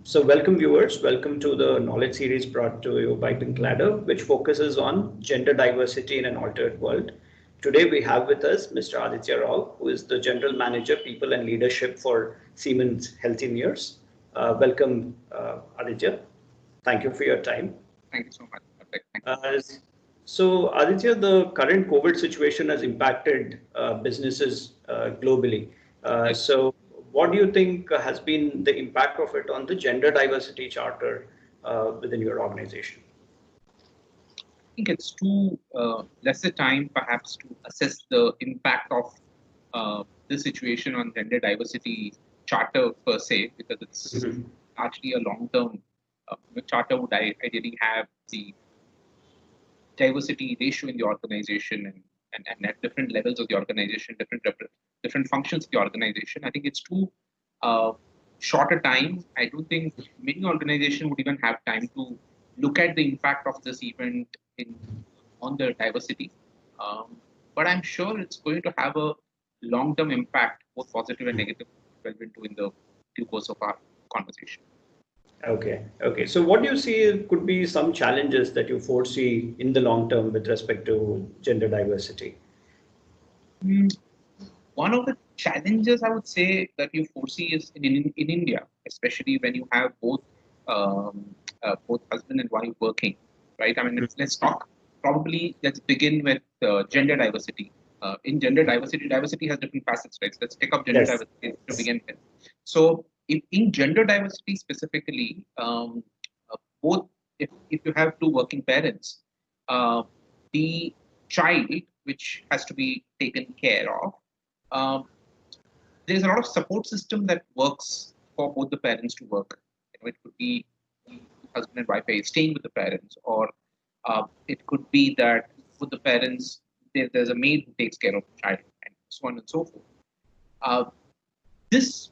So welcome viewers, welcome to the knowledge series brought to you by Pink Ladder, which focuses on gender diversity in an altered world. Today we have with us Mr. Aditya Rao, who is the General Manager, People and Leadership for Siemens Healthineers. Welcome, Aditya. Thank you for your time. Thank you so much, Karthik. Thank you. Uh, so, Aditya, the current COVID situation has impacted businesses globally. Yes. So, what do you think has been the impact of it on the gender diversity charter within your organization? I think it's too lesser time perhaps to assess the impact of this situation on gender diversity charter per se, because it's Mhm. largely a long-term charter would ideally have the diversity ratio in the organization and at different levels of the organization, different functions of the organization. I think it's too uh, short a time. I don't think many organizations would even have time to look at the impact of this event in on the diversity. Um, but I'm sure it's going to have a long-term impact, both positive and negative, delve into in the due course of our conversation. Okay, okay. So, what do you see could be some challenges that you foresee in the long term with respect to gender diversity? Mm, One of the challenges I would say that you foresee is in India, especially when you have both husband and wife working, right? I mean, let's talk. Probably let's begin with gender diversity. In gender diversity, diversity has different facets, right? So let's take up gender Yes. diversity to begin with. So, in gender diversity specifically, both if you have two working parents, uh, the child which has to be taken care of, um, there's a lot of support system that works for both the parents to work. It could be husband and wife staying with the parents, or it could be that with the parents there's a maid who takes care of the child, and so on and so forth. Uh, this,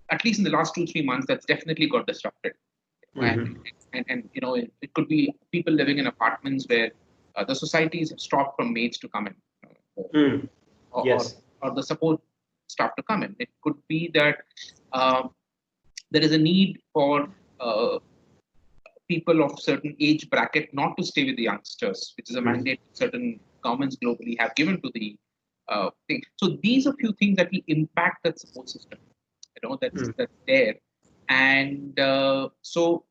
at least in the last 2-3 months, that's definitely got disrupted. And, Hmm. it could be people living in apartments where the societies have stopped from maids to come in. Mm. or, or, Yes. or the support staff to come in. It could be that uh, there is a need for uh, people of certain age bracket not to stay with the youngsters, which is a Mm. mandate certain governments globally have given to the thing. So these are few things that will impact that support system. Mm. That's there, and so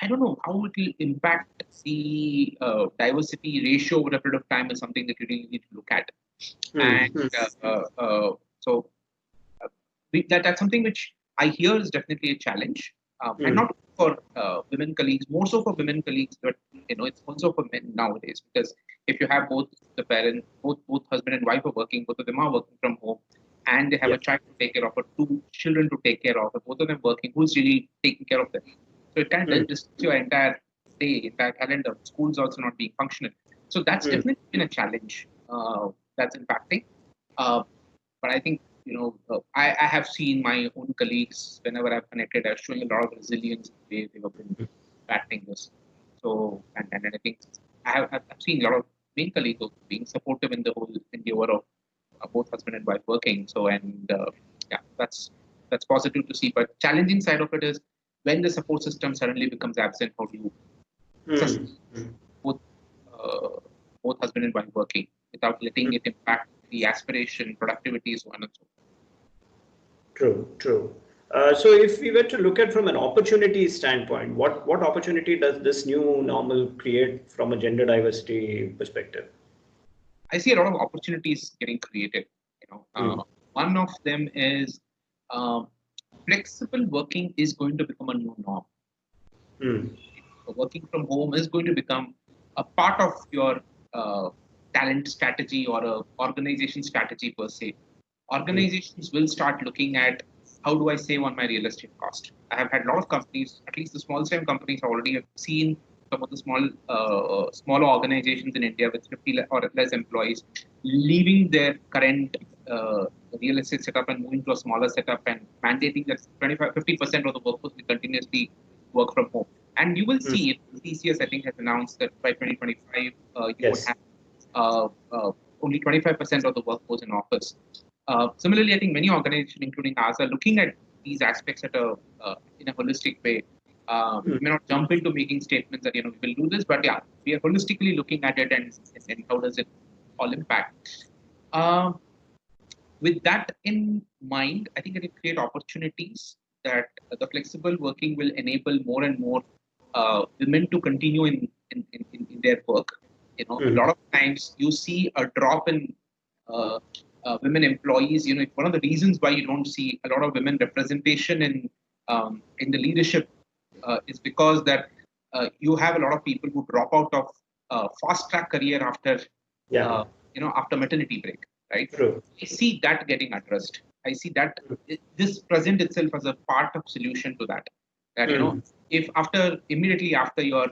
I don't know how it will impact the diversity ratio over a period of time is something that you really need to look at. And Mm. so that's something which I hear is definitely a challenge, and Mm. not for women colleagues, more so for women colleagues, but it's also for men nowadays. Because if you have both the parents, both husband and wife are working, both of them are working from home, and they have Yeah. a child to take care of, or two children to take care of, or both of them working, who's really taking care of them? So it kind Mm. of disrupts your entire day, entire calendar. School's also not being functional. So that's Mm. definitely been a challenge that's impacting. Uh, but I think I have seen my own colleagues whenever I've connected, are showing a lot of resilience in the way they have been battling this. So and I think I've seen a lot of male colleagues also being supportive in the whole endeavor of both husband and wife working. So and yeah, that's positive to see. But challenging side of it is when the support system suddenly becomes absent. How do you sustain Mm. Mm. both uh, both husband and wife working without letting it impact the aspiration, productivity, so on and so forth? True, true. So if we were to look at from an opportunity standpoint, what opportunity does this new normal create from a gender diversity perspective? I see a lot of opportunities getting created. Mm. One of them is um, flexible working is going to become a new norm. Mm. So working from home is going to become a part of your talent strategy or a organization strategy per se. Mm. Organizations will start looking at how do I save on my real estate cost. I have had a lot of companies, at least the small time companies, already have seen some of the smaller organizations in India with 50 or less employees leaving their current real estate setup and moving to a smaller setup and mandating that 50% of the workforce will continuously work from home. And you will Mm. see, TCS I think has announced that by 2025 you would Yes. have uh, uh, only 25% of the workforce in office. Similarly, I think many organizations, including ours, are looking at these aspects in a holistic way. We may not jump into making statements that we will do this, but yeah, we are holistically looking at it and how does it all impact. Uh, with that in mind, I think it will create opportunities that the flexible working will enable more and more women to continue in their work. A lot of times you see a drop in women employees. One of the reasons why you don't see a lot of women representation in the leadership is because that you have a lot of people who drop out of fast track career after Yeah, after maternity break, right? true. I see that getting addressed. I see that this present itself as a part of solution to that. That if immediately after your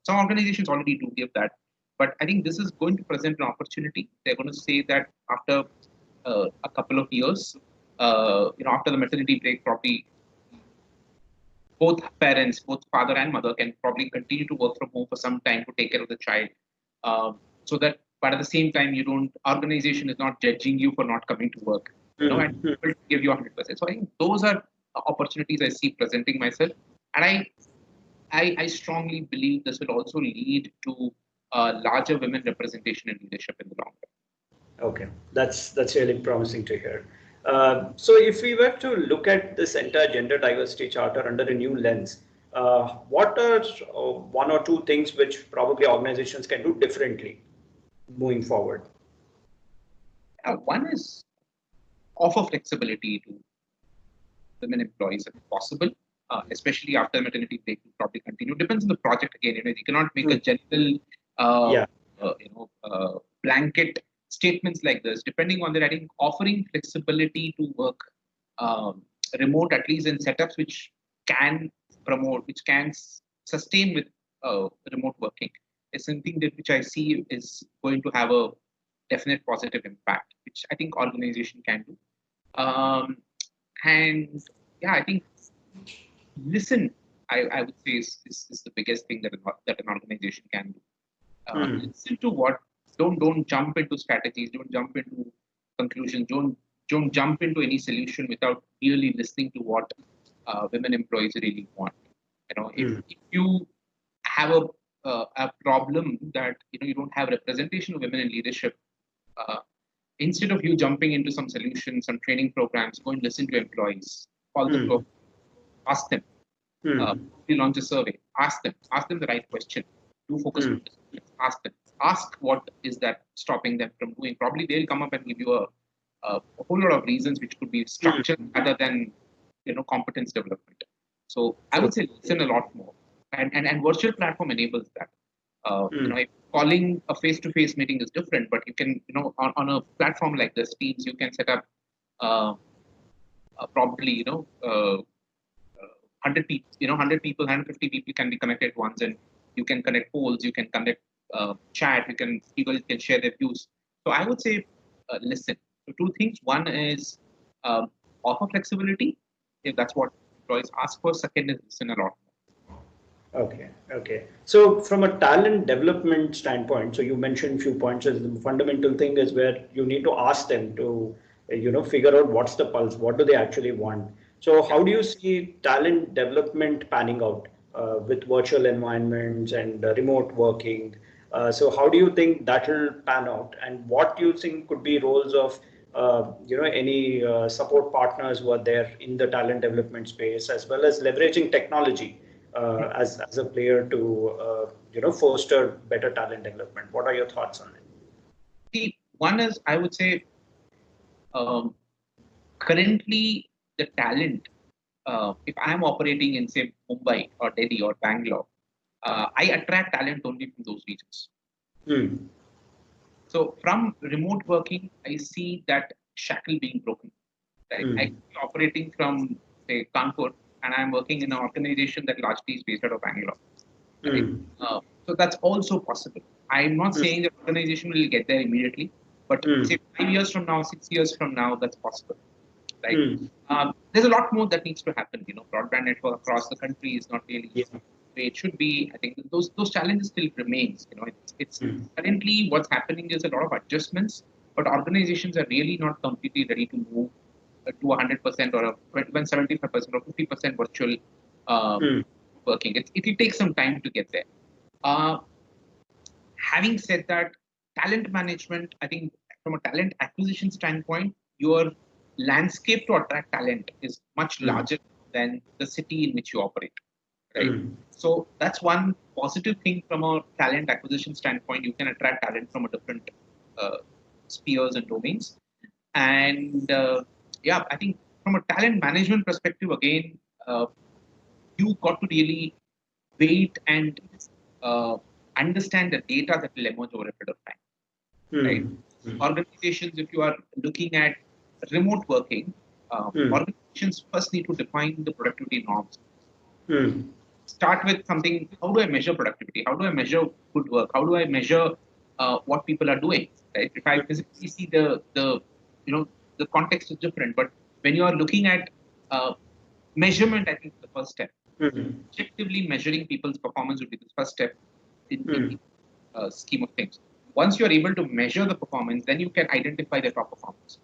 some organizations already do give that, but I think this is going to present an opportunity. They're going to say that after a couple of years, after the maternity break, probably both parents, both father and mother, can probably continue to work from home for some time to take care of the child. So that, but at the same time, organization is not judging you for not coming to work, and will give you 100%. So I think those are opportunities I see presenting myself, and I strongly believe this will also lead to larger women representation in leadership in the long run. Okay, that's really promising to hear. So if we were to look at this entire gender diversity charter under a new lens, what are one or two things which probably organizations can do differently moving forward? One is offer flexibility to women employees if possible, especially after maternity break will probably continue. Depends on the project again. You cannot make a general blanket statements like this. Depending on that, I think offering flexibility to work remote, at least in setups which can sustain with remote working, is something which I see is going to have a definite positive impact, which I think organization can do. And yeah, I think listen, I would say is the biggest thing that an organization can do. Listen to what. Don't jump into strategies. Don't jump into conclusions. Don't jump into any solution without really listening to what women employees really want. If you have a problem that you don't have representation of women in leadership, instead of you jumping into some solutions, some training programs, go and listen to employees. Call them to ask them. Launch a survey. Ask them the right question. Do focus on this. Ask them. Ask what is that stopping them from doing. Probably they'll come up and give you a whole lot of reasons which could be structured rather than competence development. So I would say listen a lot more, and virtual platform enables that. If calling a face-to-face meeting is different, but you can on a platform like this, Teams, you can set up probably 100 people, 150 people can be connected at once, and you can connect polls, you can connect chat, people can share their views. So I would say listen. So two things. One is offer flexibility if that's what employees ask for. Second is listen a lot. Okay. So from a talent development standpoint, so you mentioned a few points. As the fundamental thing is where you need to ask them to, figure out what's the pulse, what do they actually want. So how do you see talent development panning out with virtual environments and remote working? So how do you think that will pan out, and what do you think could be roles of any support partners who are there in the talent development space, as well as leveraging technology as a player to foster better talent development? What are your thoughts on it? See, one is I would say currently the talent. If I am operating in say Mumbai or Delhi or Bangalore, I attract talent only from those regions. So from remote working, I see that shackle being broken. Right? I'm operating from say Kanpur, and I'm working in an organization that largely is based out of Bangalore. Right? So that's also possible. I'm not saying the organization will get there immediately, but say 5 years from now, 6 years from now, that's possible. Right? There's a lot more that needs to happen. Broadband network across the country is not really the way it should be. I think those challenges still remains. It's currently what's happening is a lot of adjustments, but organizations are really not completely ready to move to 100% or even 75% or 50% virtual working. It will take some time to get there. Uh, Having said that, talent management, I think from a talent acquisition standpoint, your landscape to attract talent is much larger than the city in which you operate, right? So that's one positive thing from a talent acquisition standpoint. You can attract talent from a different spheres and domains. And yeah, I think from a talent management perspective, again, you got to really wait and understand the data that will emerge over a period of time, right? Organizations, if you are looking at remote working, organizations first need to define the productivity norms. Start with something: how do I measure productivity? How do I measure good work? How do I measure what people are doing? Right? If I physically see the context is different, but when you are looking at measurement, I think the first step. Objectively measuring people's performance would be the first step in the scheme of things. Once you are able to measure the performance, then you can identify the top performance,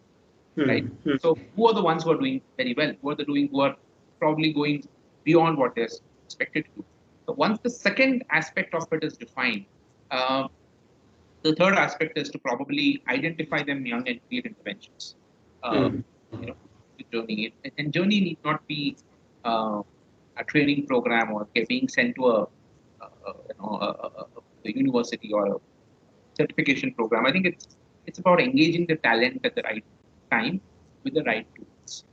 right? So who are the ones who are doing very well? Who are probably going beyond what they're expected to do? So once the second aspect of it is defined, the third aspect is to probably identify them young and create interventions. With journey, and journey need not be a training program or being sent to a university or a certification program. I think it's about engaging the talent at the right time with the right tools,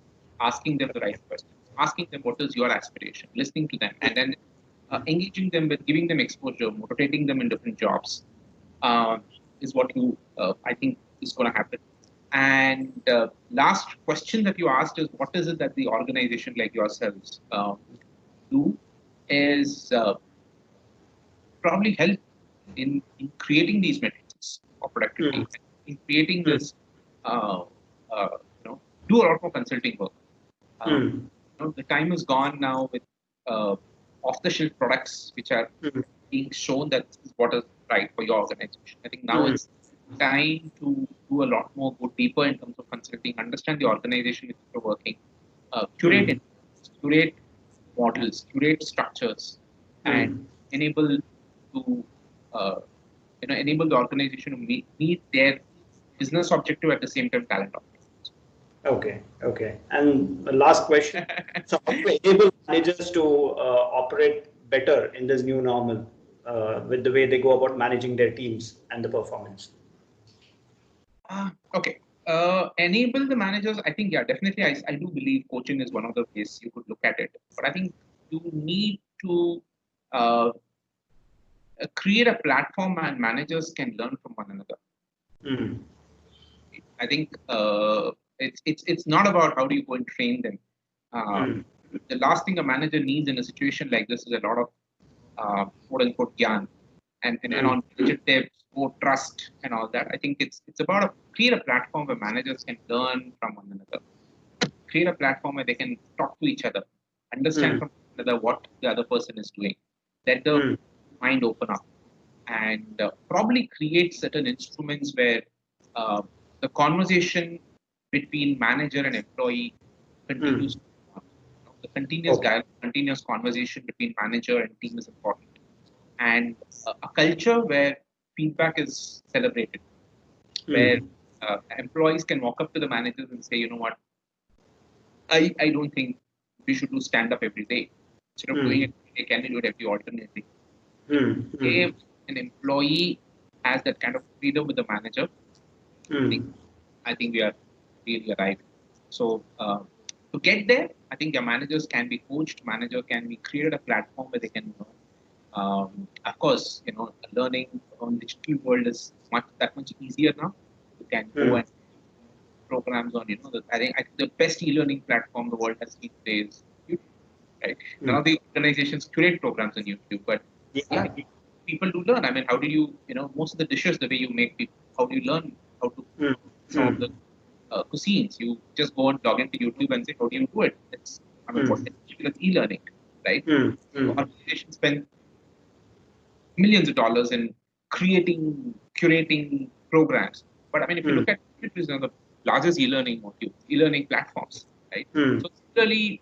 asking them the right questions, asking them what is your aspiration, listening to them, and then engaging them with giving them exposure, motivating them in different jobs is what you I think is going to happen. And last question that you asked is, what is it that the organization like yourselves do is probably help in creating these metrics of productivity, in creating this, do a lot more consulting work. The time is gone now with off-the-shelf products which are being shown that this is what is right for your organization. I think now it's time to do a lot more, go deeper in terms of consulting, understand the organization which you're working, curate models, curate structures, and enable the organization to meet their business objective at the same time talent objectives. Okay. And the last question: so, how to enable managers to operate better in this new normal with the way they go about managing their teams and the performance? Okay. Enable the managers. I think, yeah, definitely. I do believe coaching is one of the ways you could look at it. But I think you need to create a platform and managers can learn from one another. I think it's not about how do you go and train them. The last thing a manager needs in a situation like this is a lot of quote unquote gyan and on tips, trust and all that. I think it's about create a platform where managers can learn from one another. Create a platform where they can talk to each other, understand from one another what the other person is doing. Let the mind open up, and probably create certain instruments where the conversation between manager and employee continues. The continuous dialogue, continuous conversation between manager and team is important, and a culture where feedback is celebrated, where employees can walk up to the managers and say, you know what, I don't think we should do stand up every day. Instead of doing it, can we do it every alternate day? If an employee has that kind of freedom with the manager, I think we are really arrived. So to get there, I think your managers can be coached. Manager can be created a platform where they can learn. Of course, learning on digital world is that much easier now. You can go and programs on, I think the best e-learning platform the world has seen today is YouTube, right? None of the organizations curate programs on YouTube, but people do learn. I mean, how do you, most of the dishes, the way you make people, how do you learn how to some of the cuisines? You just go and log into YouTube and say, how do you do it? It's e-learning, right? So organizations spend millions of dollars in curating programs. But I mean, if you look at the largest e-learning modules, e-learning platforms, right? Hmm. So similarly,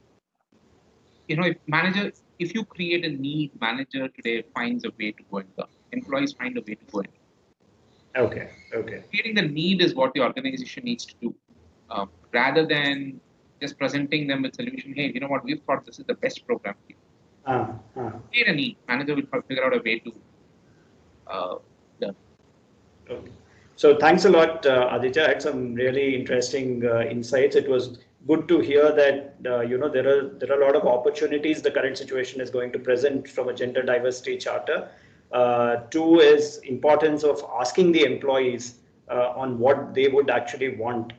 if you create a need, manager today finds a way to go and learn. Employees find a way to go and learn. Okay. Okay. Creating the need is what the organization needs to do, rather than just presenting them with solution. Hey, you know what? We've thought this is the best program for you. Ah, ah. Create a need. Manager will figure out a way to learn. Okay. So thanks a lot, Aditya. I had some really interesting insights. It was good to hear that there are a lot of opportunities the current situation is going to present from a gender diversity charter. Two is importance of asking the employees on what they would actually want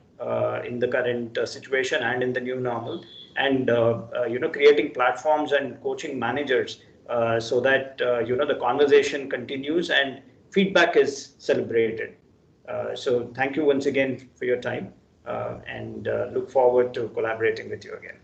in the current situation and in the new normal, and creating platforms and coaching managers so that the conversation continues and feedback is celebrated. So thank you once again for your time, and look forward to collaborating with you again.